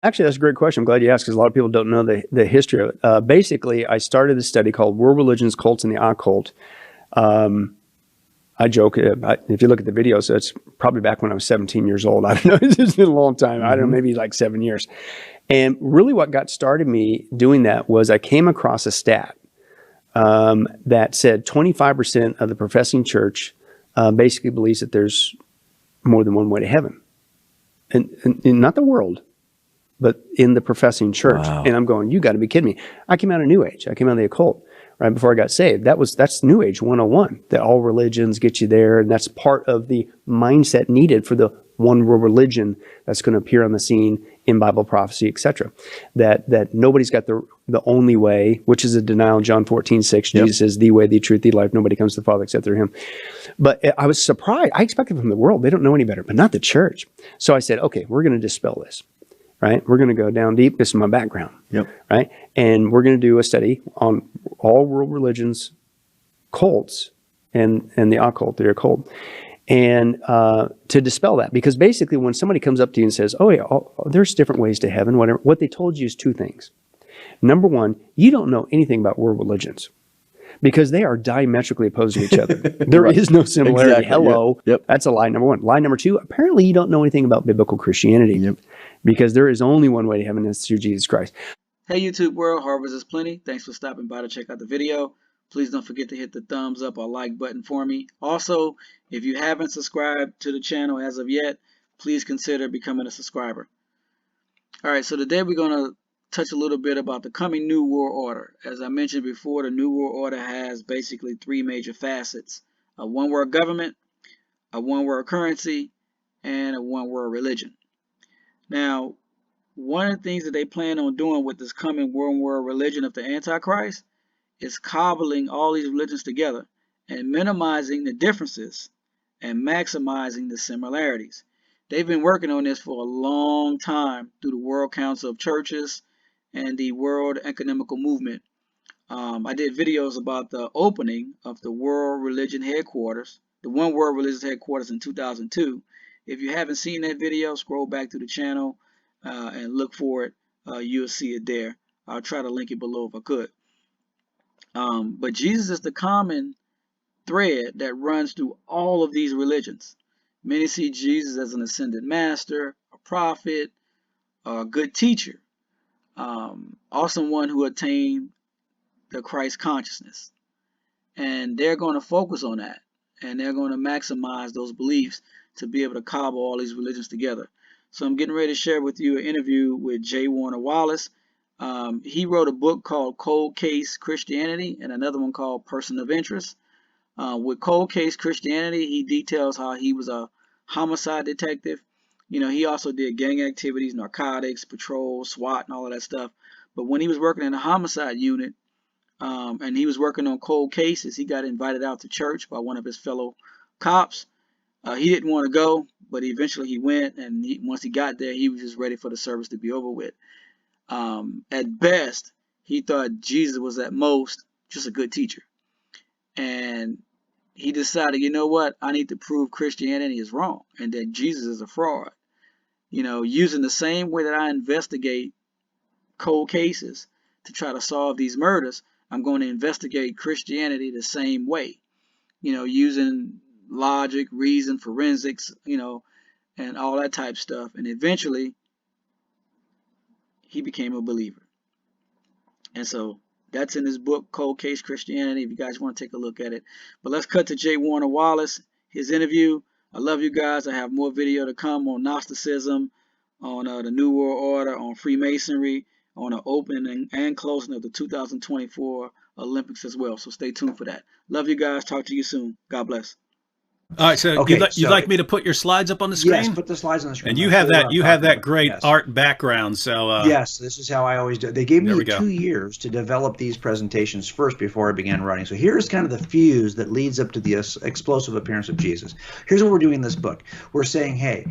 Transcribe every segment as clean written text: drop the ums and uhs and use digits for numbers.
Actually, that's a great question. I'm glad you asked, because a lot of people don't know the history of it. Basically, I started a study called World Religions, Cults, and the Occult. I joke, if you look at the video, so it's probably back when I was 17 years old. I don't know, it's been a long time. I don't know, maybe like 7 years. And really what got started me doing that was I came across a stat that said 25% of the professing church basically believes that there's more than one way to heaven. And not the world, but in the professing church. Wow. And I'm going, you got to be kidding me. I came out of New Age. I came out of the occult right before I got saved. That's New Age 101, that all religions get you there. And that's part of the mindset needed for the one world religion that's going to appear on the scene in Bible prophecy, etc. That nobody's got the only way, which is a denial. John 14:6, Yep. Jesus is the way, the truth, the life. Nobody comes to the Father except through him. But I was surprised. I expected from the world, they don't know any better, but not the church. So I said, okay, we're going to dispel this. Right? We're going to go down deep. This is my background. Yep. Right? And we're going to do a study on all world religions, cults, and the occult, the occult. And to dispel that, because basically when somebody comes up to you and says, oh yeah, there's different ways to heaven, whatever, what they told you is two things. Number one, you don't know anything about world religions, because they are diametrically opposed to each other. There Right. is no similarity. Exactly. Hello. Yep. That's a lie, number one. Lie number two, apparently you don't know anything about biblical Christianity. Yep. Because there is only one way to heaven, and it's through Jesus Christ. Hey YouTube world, Harvest is Plenty. Thanks for stopping by to check out the video. Please don't forget to hit the thumbs up or like button for me. Also, if you haven't subscribed to the channel as of yet, please consider becoming a subscriber. Alright, so today we're going to touch a little bit about the coming New World Order. As I mentioned before, the New World Order has basically three major facets: a one world government, a one world currency, and a one world religion. Now, one of the things that they plan on doing with this coming one world religion of the Antichrist is cobbling all these religions together and minimizing the differences and maximizing the similarities. They've been working on this for a long time through the World Council of Churches and the World Economical Movement. I did videos about the opening of the World Religion Headquarters, the One World Religion Headquarters in 2002. If you haven't seen that video, scroll back to the channel and look for it. You'll see it there. I'll try to link it below if I could. But Jesus is the common thread that runs through all of these religions. Many see Jesus as an ascended master, a prophet, a good teacher, also one who attained the Christ consciousness. And they're going to focus on that, and they're going to maximize those beliefs to be able to cobble all these religions together. So I'm getting ready to share with you an interview with J. Warner Wallace. He wrote a book called Cold Case Christianity and another one called Person of Interest. With Cold Case Christianity, he details how he was a homicide detective. You know, he also did gang activities, narcotics, patrol, SWAT, and all of that stuff. But when he was working in a homicide unit, and he was working on cold cases, he got invited out to church by one of his fellow cops. He didn't want to go, but eventually he went, and once he got there, he was just ready for the service to be over with. At best, he thought Jesus was at most just a good teacher. And he decided, you know what, I need to prove Christianity is wrong and that Jesus is a fraud. You know, using the same way that I investigate cold cases to try to solve these murders, I'm going to investigate Christianity the same way. You know, using logic, reason, forensics, you know, and all that type stuff. And eventually, he became a believer. And so that's in his book, Cold Case Christianity, if you guys want to take a look at it. But let's cut to J. Warner Wallace, his interview. I love you guys. I have more video to come on Gnosticism, on the New World Order, on Freemasonry, on the opening and closing of the 2024 Olympics as well. So stay tuned for that. Love you guys. Talk to you soon. God bless. All right, so Okay, you'd like me to put your slides up on the screen? Yes, put the slides on the screen. And you have that great Yes. art background. So yes, this is how I always do it. They gave There me we go. 2 years to develop these presentations first before I began writing. So here's kind of the fuse that leads up to the explosive appearance of Jesus. Here's what we're doing in this book. We're saying, hey,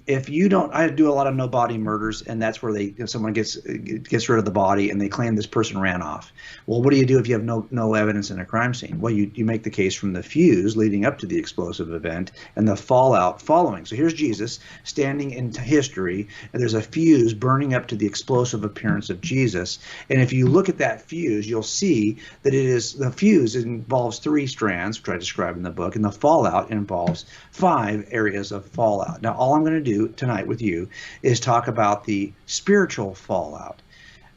if you don't, I do a lot of no body murders, and that's where someone gets rid of the body and they claim this person ran off. Well, what do you do if you have no evidence in a crime scene? Well, you make the case from the fuse leading up to the explosive event and the fallout following. So here's Jesus standing in history, and there's a fuse burning up to the explosive appearance of Jesus. And if you look at that fuse, you'll see that the fuse involves 3 strands, which I describe in the book, and the fallout involves 5 areas of fallout. Now, all I'm going to do tonight with you is talk about the spiritual fallout.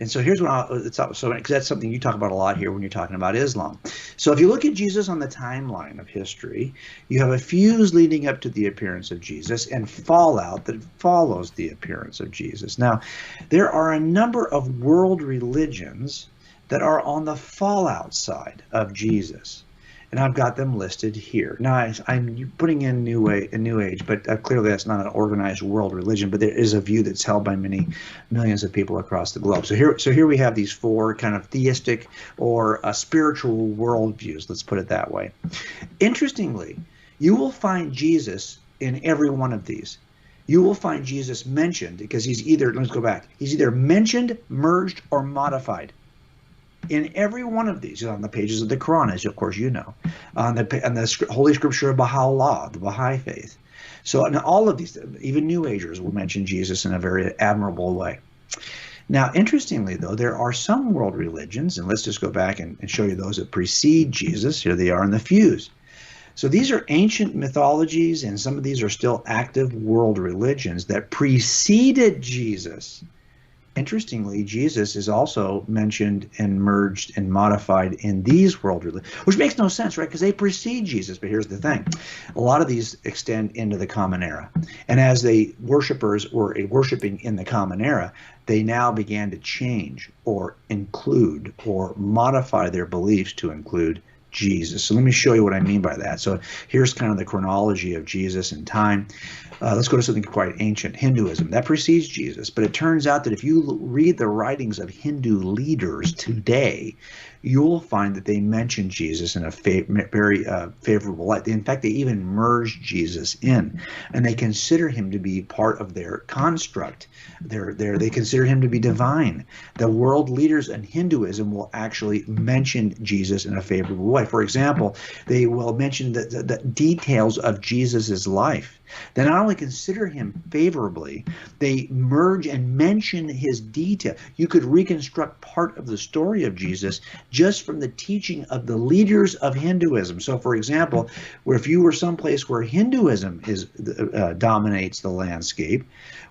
And so here's what because that's something you talk about a lot here when you're talking about Islam. So if you look at Jesus on the timeline of history, you have a fuse leading up to the appearance of Jesus and fallout that follows the appearance of Jesus. Now, there are a number of world religions that are on the fallout side of Jesus. And I've got them listed here. Now, I'm putting in New Age, but clearly that's not an organized world religion, but there is a view that's held by many millions of people across the globe. So here we have these 4 kind of theistic or spiritual worldviews, let's put it that way. Interestingly, you will find Jesus in every one of these. You will find Jesus mentioned because he's either mentioned, merged, or modified. In every one of these, on the pages of the Quran, as of course you know, on the Holy Scripture of Baha'u'llah, the Baha'i faith. So in all of these, even New Agers will mention Jesus in a very admirable way. Now, interestingly, though, there are some world religions, and let's just go back and show you those that precede Jesus. Here they are in the fuse. So these are ancient mythologies, and some of these are still active world religions that preceded Jesus. Interestingly, Jesus is also mentioned and merged and modified in these world religions, which makes no sense, right? Because they precede Jesus. But here's the thing. A lot of these extend into the Common Era. And as the worshipers were worshiping in the Common Era, they now began to change or include or modify their beliefs to include Jesus. So let me show you what I mean by that. So here's kind of the chronology of Jesus in time. Let's go to something quite ancient, Hinduism. That precedes Jesus, but it turns out that if you read the writings of Hindu leaders today, you'll find that they mention Jesus in a very favorable light. In fact, they even merge Jesus in, and they consider him to be part of their construct. They consider him to be divine. The world leaders in Hinduism will actually mention Jesus in a favorable way. For example, they will mention the details of Jesus's life. They not only consider him favorably, they merge and mention his detail. You could reconstruct part of the story of Jesus just from the teaching of the leaders of Hinduism. So, for example, if you were someplace where Hinduism dominates the landscape,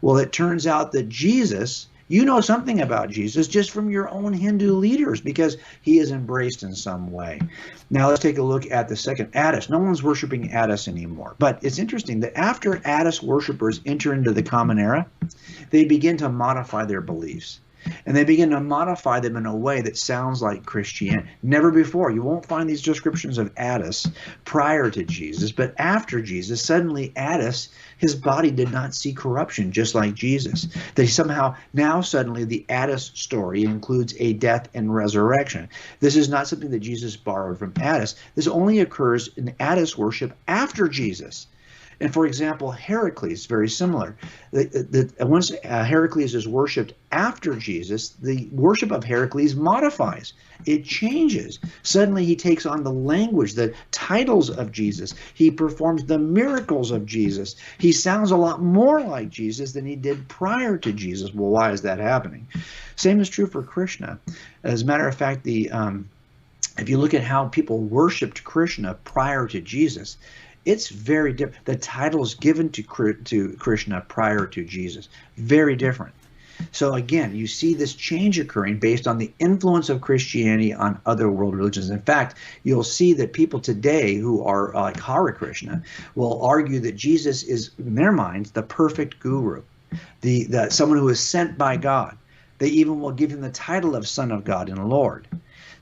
well, it turns out that Jesus, you know something about Jesus just from your own Hindu leaders because he is embraced in some way. Now let's take a look at the second, Attis. No one's worshiping Attis anymore. But it's interesting that after Attis worshipers enter into the Common Era, they begin to modify their beliefs. And they begin to modify them in a way that sounds like Christianity. Never before. You won't find these descriptions of Attis prior to Jesus, but after Jesus, suddenly Attis, his body did not see corruption, just like Jesus. They somehow, now suddenly the Attis story includes a death and resurrection. This is not something that Jesus borrowed from Attis. This only occurs in Attis worship after Jesus. And for example, Heracles, very similar. Once Heracles is worshipped after Jesus, the worship of Heracles modifies. It changes. Suddenly he takes on the language, the titles of Jesus. He performs the miracles of Jesus. He sounds a lot more like Jesus than he did prior to Jesus. Well, why is that happening? Same is true for Krishna. As a matter of fact, if you look at how people worshipped Krishna prior to Jesus, it's very different. The titles given to Krishna prior to Jesus, very different. So again, you see this change occurring based on the influence of Christianity on other world religions. In fact, you'll see that people today who are like Hare Krishna will argue that Jesus is, in their minds, the perfect guru, someone who is sent by God. They even will give him the title of Son of God and Lord.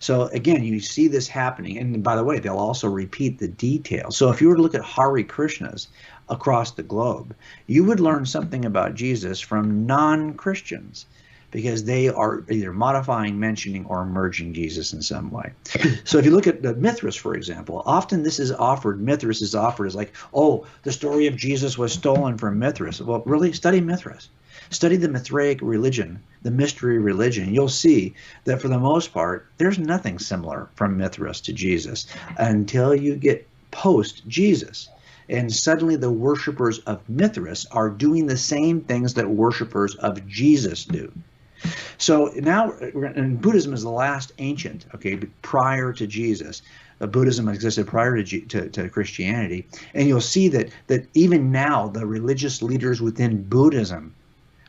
So again, you see this happening. And by the way, they'll also repeat the details. So if you were to look at Hare Krishnas across the globe, you would learn something about Jesus from non-Christians because they are either modifying, mentioning, or merging Jesus in some way. So if you look at the Mithras, for example, often Mithras is offered as like, oh, the story of Jesus was stolen from Mithras. Well, really, study Mithras. Study the Mithraic religion, the mystery religion. You'll see that for the most part, there's nothing similar from Mithras to Jesus until you get post-Jesus. And suddenly the worshipers of Mithras are doing the same things that worshipers of Jesus do. So now, and Buddhism is the last ancient, okay, prior to Jesus. Buddhism existed prior to Christianity. And you'll see that even now the religious leaders within Buddhism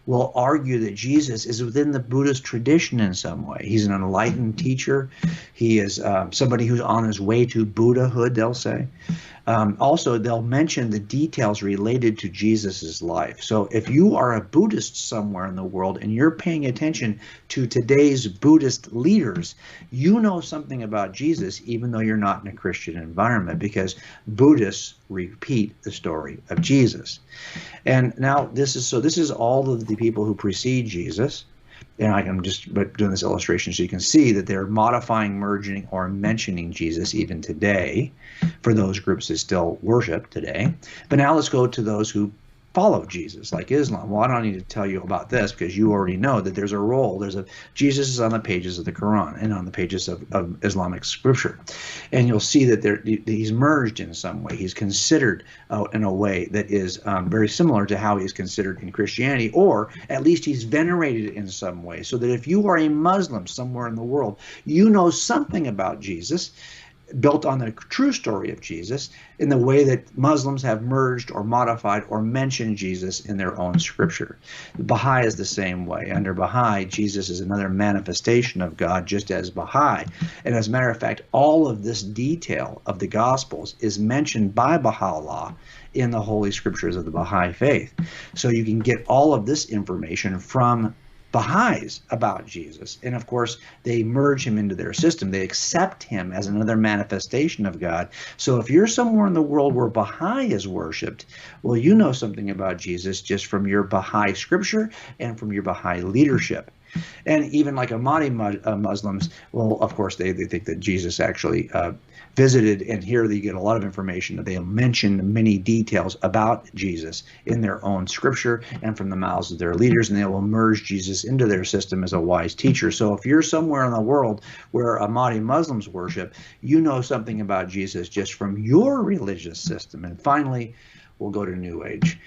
will argue that Jesus is within the Buddhist tradition in some way. He's an enlightened teacher. He is somebody who's on his way to Buddhahood, they'll say. Also, they'll mention the details related to Jesus's life. So if you are a Buddhist somewhere in the world and you're paying attention to today's Buddhist leaders, you know something about Jesus, even though you're not in a Christian environment, because Buddhists repeat the story of Jesus. And now this is all of the people who precede Jesus. And I'm just doing this illustration so you can see that they're modifying, merging, or mentioning Jesus even today for those groups that still worship today. But now let's go to those who follow Jesus, like Islam. Well, I don't need to tell you about this because you already know that there's a role. Jesus is on the pages of the Quran and on the pages of Islamic scripture. And you'll see that he's merged in some way. He's considered in a way that is very similar to how he's considered in Christianity, or at least he's venerated in some way. So that if you are a Muslim somewhere in the world, you know something about Jesus, built on the true story of Jesus, in the way that Muslims have merged or modified or mentioned Jesus in their own scripture. Baha'i is the same way. Under Baha'i, Jesus is another manifestation of God, just as Baha'i. And as a matter of fact, all of this detail of the Gospels is mentioned by Baha'u'llah in the Holy Scriptures of the Baha'i faith. So you can get all of this information from Baha'is about Jesus. And of course, they merge him into their system. They accept him as another manifestation of God. So if you're somewhere in the world where Baha'i is worshipped, well, you know something about Jesus just from your Baha'i scripture and from your Baha'i leadership. And even like Ahmadi Muslims, well, of course, they think that Jesus actually visited, and here they get a lot of information that they'll mention many details about Jesus in their own scripture and from the mouths of their leaders, and they will merge Jesus into their system as a wise teacher. So if you're somewhere in the world where Ahmadi Muslims worship, you know something about Jesus just from your religious system. And finally, we'll go to New Age.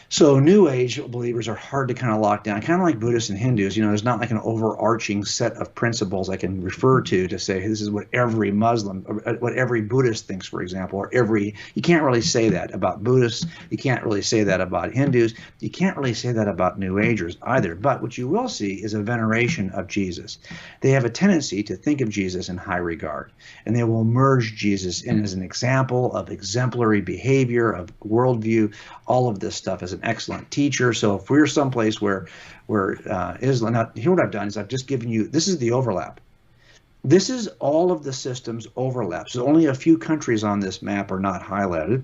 So New Age believers are hard to kind of lock down, kind of like Buddhists and Hindus. You know, there's not like an overarching set of principles I can refer to say, hey, this is what every Muslim, or what every Buddhist thinks, for example, or you can't really say that about Buddhists. You can't really say that about Hindus. You can't really say that about New Agers either. But what you will see is a veneration of Jesus. They have a tendency to think of Jesus in high regard, and they will merge Jesus in as an example of exemplary behavior, of worldview, all of this stuff as an excellent teacher. So if we're someplace where Islam, now here what I've done is I've just given you, this is the overlap. This is all of the systems overlap. So only a few countries on this map are not highlighted.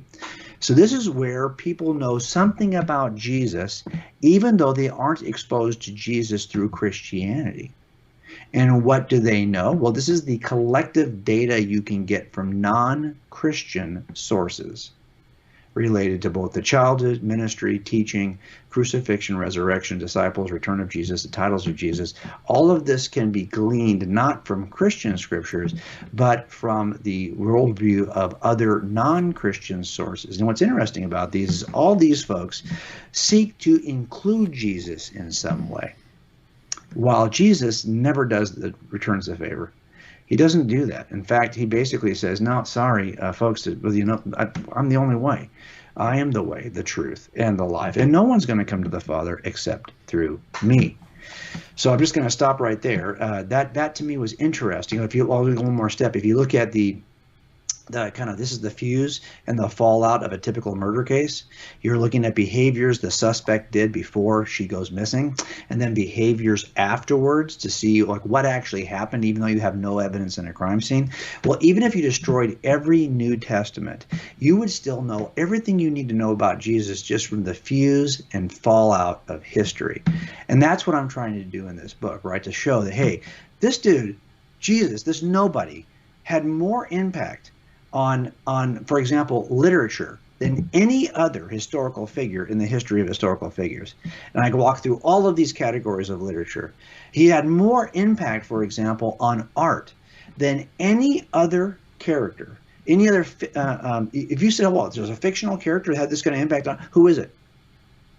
So this is where people know something about Jesus, even though they aren't exposed to Jesus through Christianity. And what do they know? Well, this is the collective data you can get from non-Christian sources related to both the childhood, ministry, teaching, crucifixion, resurrection, disciples, return of Jesus, the titles of Jesus. All of this can be gleaned not from Christian scriptures, but from the worldview of other non-Christian sources. And what's interesting about these is all these folks seek to include Jesus in some way, while Jesus never returns the favor. He doesn't do that. In fact, he basically says, no, sorry, folks, you know, I'm the only way. I am the way, the truth, and the life. And no one's going to come to the Father except through me. So I'm just going to stop right there. That to me was interesting. If you, I'll do one more step. If you look at the kind of, this is the fuse and the fallout of a typical murder case. You're looking at behaviors the suspect did before she goes missing, and then behaviors afterwards to see like what actually happened, even though you have no evidence in a crime scene. Well, even if you destroyed every New Testament, you would still know everything you need to know about Jesus just from the fuse and fallout of history. And that's what I'm trying to do in this book, right? To show that, hey, this dude, Jesus, this nobody, had more impact on, for example, literature than any other historical figure in the history of historical figures. And I can walk through all of these categories of literature. He had more impact, for example, on art than any other character Any other, if you say, well, there's a fictional character that had this kind of impact on, who is it?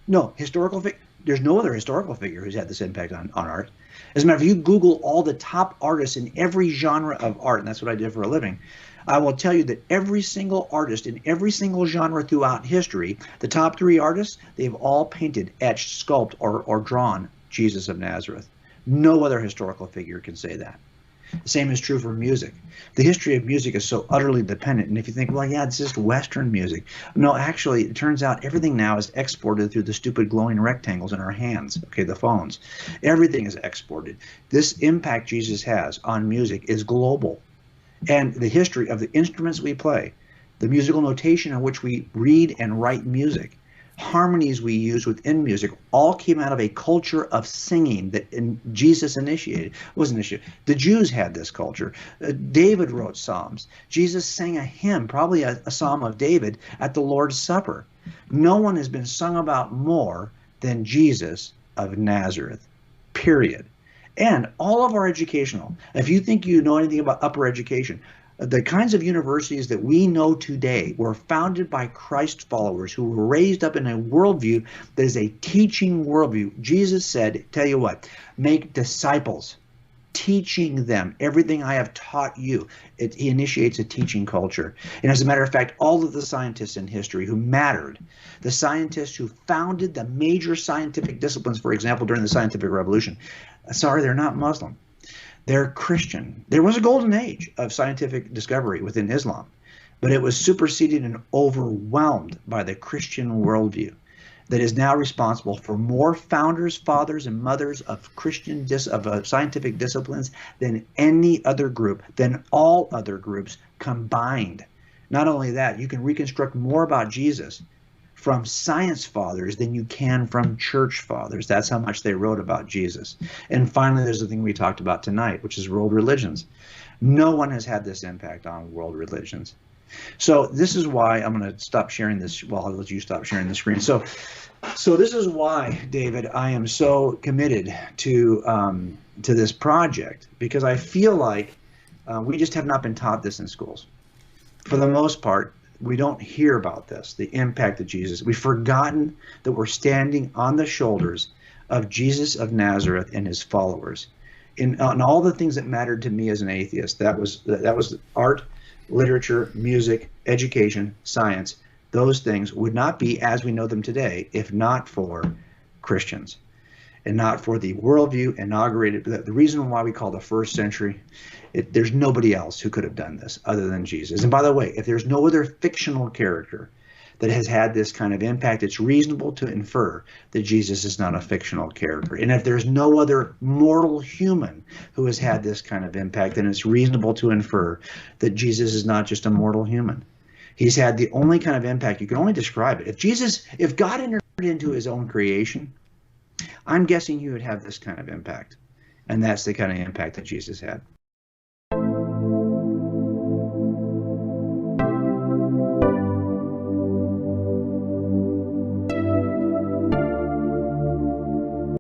No, there's no other historical figure who's had this impact on art. As a matter of fact, if you Google all the top artists in every genre of art, and that's what I did for a living, I will tell you that every single artist in every single genre throughout history, the top 3 artists, they've all painted, etched, sculpted, or drawn Jesus of Nazareth. No other historical figure can say that. The same is true for music. The history of music is so utterly dependent. And if you think, well, yeah, it's just Western music. No, actually, it turns out everything now is exported through the stupid glowing rectangles in our hands, okay, the phones. Everything is exported. This impact Jesus has on music is global. And the history of the instruments we play, the musical notation in which we read and write music, harmonies we use within music, all came out of a culture of singing that Jesus initiated. Wasn't initiated. The Jews had this culture. David wrote psalms. Jesus sang a hymn, probably a psalm of David, at the Lord's Supper. No one has been sung about more than Jesus of Nazareth, period. And all of our educational, if you think you know anything about upper education, the kinds of universities that we know today were founded by Christ followers who were raised up in a worldview that is a teaching worldview. Jesus said, tell you what, make disciples, teaching them everything I have taught you. He initiates a teaching culture. And as a matter of fact, all of the scientists in history who mattered, the scientists who founded the major scientific disciplines, for example, during the scientific revolution, sorry, they're not Muslim. They're Christian. There was a golden age of scientific discovery within Islam, but it was superseded and overwhelmed by the Christian worldview that is now responsible for more founders, fathers, and mothers of scientific disciplines than any other group, than all other groups combined. Not only that, you can reconstruct more about Jesus from science fathers than you can from church fathers. That's how much they wrote about Jesus. And finally, there's the thing we talked about tonight, which is world religions. No one has had this impact on world religions. So this is why I'm going to stop sharing this. Well, I'll let you stop sharing the screen. So this is why, David, I am so committed to this project, because I feel like we just have not been taught this in schools. For the most part, we don't hear about this, the impact of Jesus. We've forgotten that we're standing on the shoulders of Jesus of Nazareth and his followers. On all the things that mattered to me as an atheist, that was art, literature, music, education, science. Those things would not be as we know them today if not for Christians and not for the worldview inaugurated. The reason why we call the first century, there's nobody else who could have done this other than Jesus. And by the way, if there's no other fictional character that has had this kind of impact, it's reasonable to infer that Jesus is not a fictional character. And if there's no other mortal human who has had this kind of impact, then it's reasonable to infer that Jesus is not just a mortal human. He's had the only kind of impact, you can only describe it. If God entered into his own creation, I'm guessing he would have this kind of impact. And that's the kind of impact that Jesus had.